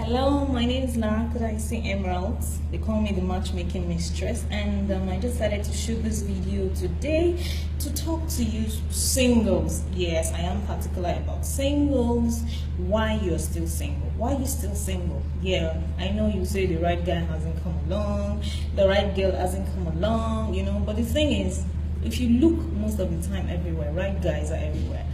Hello, my name is Lara, Kudayisi-Emeralds. They call me the matchmaking mistress, and I just decided to shoot this video today to talk to you singles. Yes, I am particular about singles. Why you're still single? Why you still single? Yeah, I know you say the right guy hasn't come along, the right girl hasn't come along, but the thing is, if you look most of the time everywhere, right guys are everywhere.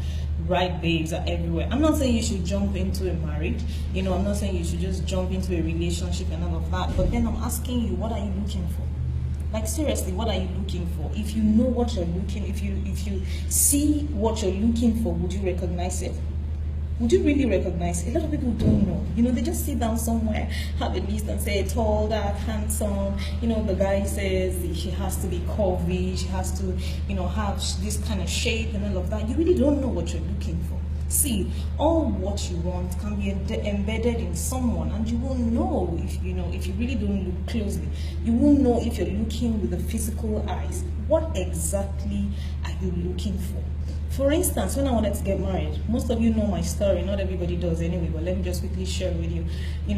Right babes are everywhere. I'm not saying you should jump into a marriage, I'm not saying you should just jump into a relationship and all of that, but then I'm asking you, what are you looking for? Like, seriously, what are you looking for? If you know what you're looking, if you see what you're looking for, would you recognize it? Would you really recognize it? A lot of people don't know. They just sit down somewhere, have a list and say tall, dark, handsome. The guy says she has to be curvy, she has to, have this kind of shape and all of that. You really don't know what you're looking for. See, all what you want can be embedded in someone, and you will know if you really don't look closely. You will know if you're looking with the physical eyes. What exactly are you looking for? For instance, when I wanted to get married, most of you know my story. Not everybody does anyway, but let me just quickly share with you.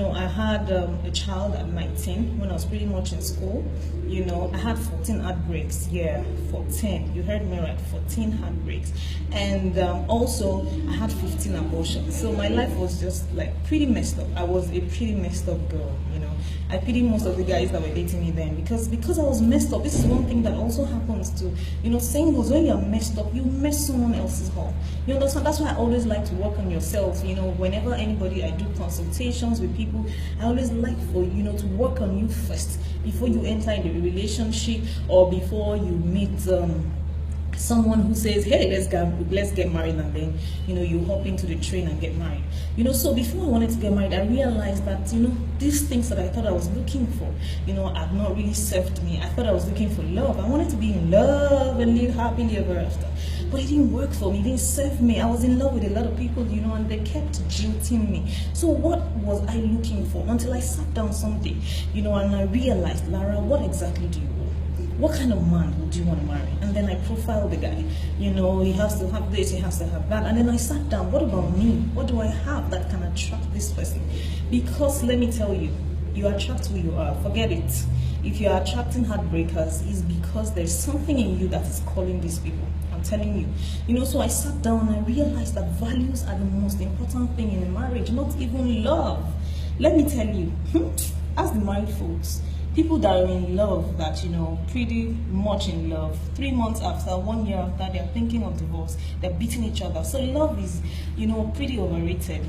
I had a child at 19 when I was pretty much in school. I had 14 heartbreaks. Yeah, 14. You heard me right, 14 heartbreaks. And also, I had 15 abortions. So my life was just like pretty messed up. I was a pretty messed up girl, I pity most of the guys that were dating me then because I was messed up. This is one thing that also happens to, singles. When you're messed up, you mess someone else's up. That's why I always like to work on yourself. Whenever I do consultations with people, I always like for to work on you first before you enter into a relationship or before you meet someone who says, hey, let's get married, and then you hop into the train and get married. So before I wanted to get married, I realized that these things that I thought I was looking for have not really served me. I thought I was looking for love. I wanted to be in love and live happily ever after, but it didn't work for me. It didn't serve me. I was in love with a lot of people, and they kept jilting me. So what was I looking for? Until I sat down someday, and I realized, Lara, what exactly do you want? What kind of man would you want to marry? And then I profiled the guy. He has to have this, he has to have that. And then I sat down, what about me? What do I have that can attract this person? Because let me tell you, you attract who you are. Forget it. If you are attracting heartbreakers, it's because there's something in you that is calling these people. I'm telling you. So I sat down and I realized that values are the most important thing in a marriage, not even love. Let me tell you, ask the married folks. People that are in love, that pretty much in love, 3 months after, 1 year after, they're thinking of divorce, they're beating each other. So love is pretty overrated.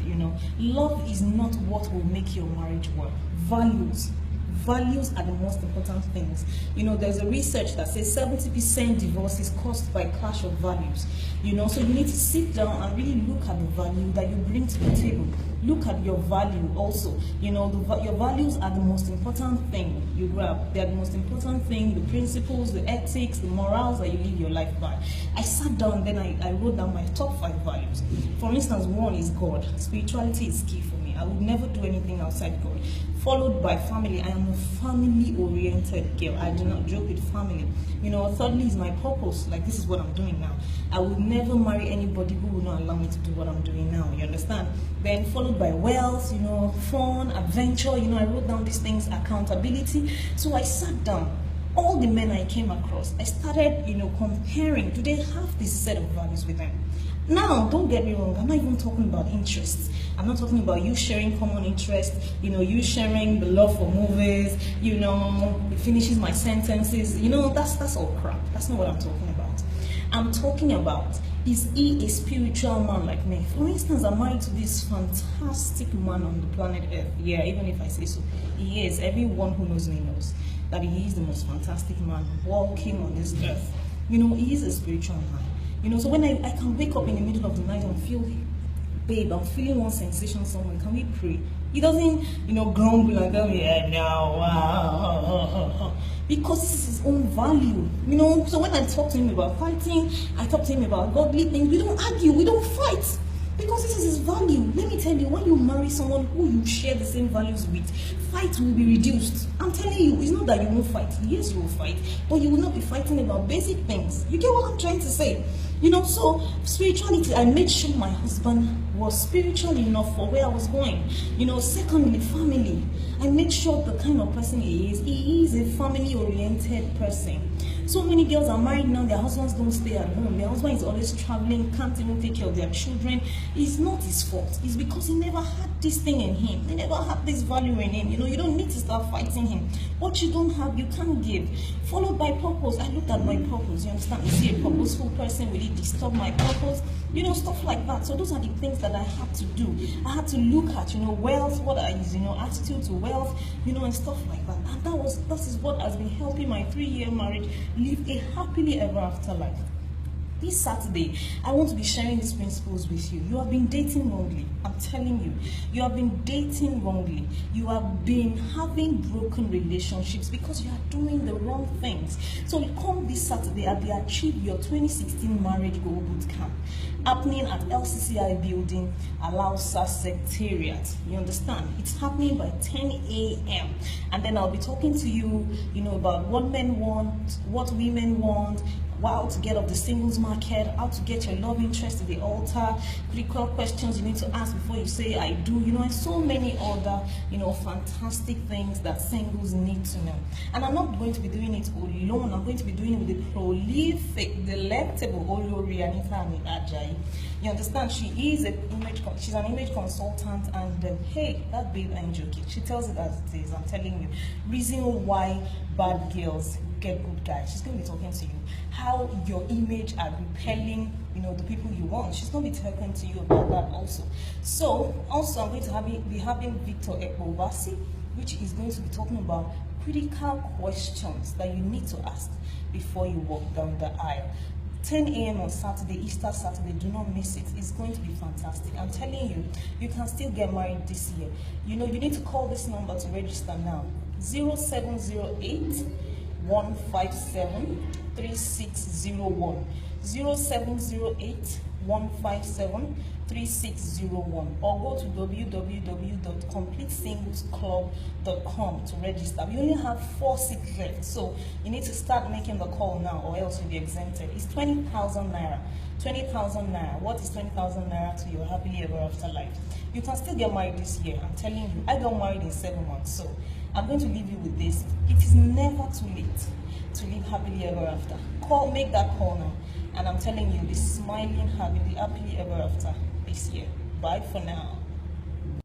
Love is not what will make your marriage work. Values are the most important things. There's a research that says 70% divorce is caused by clash of values. So you need to sit down and really look at the value that you bring to the table. Look at your value also. Your values are the most important thing you grab. They are the most important thing, the principles, the ethics, the morals that you live your life by. I sat down, then I wrote down my top 5 values. For instance, 1 is God. Spirituality is key for me. I would never do anything outside God. Followed by family. I am a family-oriented girl. I do not joke with family. Thirdly is my purpose. Like, this is what I'm doing now. I would never marry anybody who will not allow me to do what I'm doing now. You understand? Then followed by wealth, fun, adventure. I wrote down these things, accountability. So I sat down. All the men I came across, I started, comparing. Do they have this set of values with them? Now, don't get me wrong, I'm not even talking about interests. I'm not talking about you sharing common interests, you sharing the love for movies, it finishes my sentences, that's all crap. That's not what I'm talking about. I'm talking about, is he a spiritual man like me? For instance, I'm married to this fantastic man on the planet Earth. Yeah, even if I say so, he is. Everyone who knows me knows that he is the most fantastic man walking on this earth. He is a spiritual man. So when I can wake up in the middle of the night and feel, babe, I'm feeling one sensation somewhere, can we pray? He doesn't, grumble and tell me, yeah, no, because this is his own value. So when I talk to him about fighting, I talk to him about godly things, we don't argue, we don't fight. Because this is his value. Let me tell you, when you marry someone who you share the same values with, fight will be reduced. I'm telling you, it's not that you won't fight. Yes, you will fight, but you will not be fighting about basic things. You get what I'm trying to say? So spirituality, I made sure my husband was spiritual enough for where I was going. Secondly, family. I made sure the kind of person he is a family-oriented person. So many girls are married now, their husbands don't stay at home. Their husband is always traveling, can't even take care of their children. It's not his fault. It's because he never had this thing in him. He never had this value in him. You don't need to start fighting him. What you don't have, you can't give. Followed by purpose. I looked at my purpose. You understand? You see a purposeful person, will it disturb my purpose? Stuff like that. So those are the things that I had to do. I had to look at, wealth, what is, attitude to wealth, and stuff like that. And that is what has been helping my 3-year marriage live a happily ever after life. This Saturday, I want to be sharing these principles with you. You have been dating wrongly. I'm telling you. You have been dating wrongly. You have been having broken relationships because you are doing the wrong things. So come this Saturday at the Achieve Your 2016 Marriage Goal Bootcamp, happening at LCCI Building, Alausa Secretariat. You understand? It's happening by 10 a.m. And then I'll be talking to you, about what men want, what women want, how to get off the singles market, how to get your love interest to the altar, critical questions you need to ask before you say I do, and so many other, fantastic things that singles need to know. And I'm not going to be doing it alone. I'm going to be doing it with the prolific, delectable Olori Anita Ajayi. You understand? She's an image consultant, and hey, that babe ain't joking. She tells it as it is. I'm telling you, reason why bad girls get good guys. She's going to be talking to you how your image are repelling, the people you want. She's going to be talking to you about that also. So, also I'm going to be having Victor Ekbobasi, which is going to be talking about critical questions that you need to ask before you walk down the aisle. 10 a.m. on Saturday, Easter Saturday. Do not miss it. It's going to be fantastic. I'm telling you, you can still get married this year. You need to call this number to register now. 0708 157 3601. 0708 157 3601, or go to www.completesinglesclub.com to register. We only have 4 seats left, so you need to start making the call now, or else you'll be exempted. It's 20,000 naira. 20,000 naira. What is 20,000 naira to your happily ever after life? You can still get married this year. I'm telling you, I got married in 7 months, so I'm going to leave you with this. It is never too late to live happily ever after. Make that call now. And I'm telling you, this smiling happily ever after this year. Bye for now.